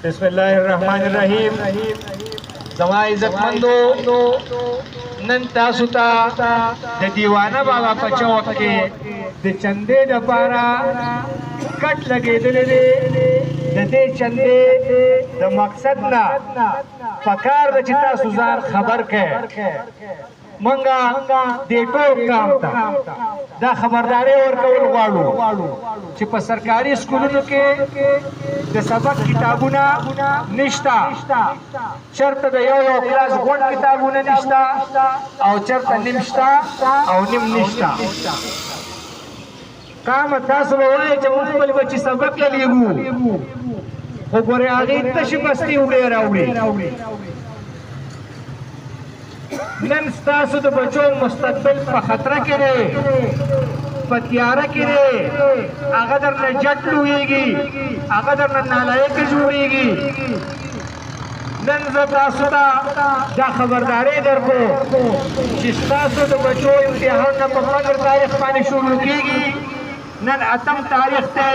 بسم الله الرحمن الرحیم. زما عزتمندو، نن تاسو ته د دیوانه بابا په چوک کې د چندې دپاره کټ لګېدلی دی. د دې چندې د مقصد نه پکار ده چې تاسو ځان خبر کړئ. منګه دې ټول کام ته دا خبرداري ورکول غواړو چې په سرکاري سکولونو کې د سبق کتابونه نشته، چېرته د یو کلاس غونډ کتابونه نشته او چېرته نیم شته او نیم نشته. کامه تاسو به وایئ چې موږ خپل بچي سبق ته لېږو، خو ګورې هغې تشې بستې وړې راوړي. نن ستاسو د بچو مستقبل په خطره کې دی، په تیاره کې دی. هغه درنه جټ لویږي، هغه درنه نالایقه جوړېږي. نن زه تاسو ته دا خبرداری درکړو چې ستاسو د بچو امتحانونه په 15 تاریخ باندې شروع کېږي. نن 8 تاریخ ته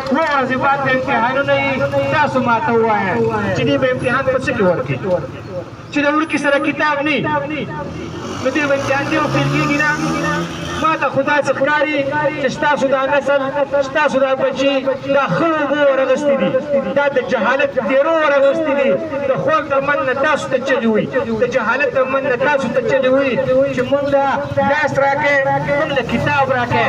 څو ورځې بعد امتحانونه وي. تاسو ماته ووایئ چې دې به امتحان په څه کې ورکړي؟ چې د وړوکي سره کتاب نه نو دې به امتحان دې وفیل کېږي نه. ما ته خو داسې ښکاري چې ستاسو دا نسل، ستاسو دا بچي دا ښه اوبه ورغوستي دي، دا د جهالت تېرو ورغوستي دي. د خوږ تر منځ نه تاسو ته چغې وي، د جهالت تر منځ نه تاسو ته چغې وي چې موږ له لاس راکړئ، موږ له کتاب راکړئ.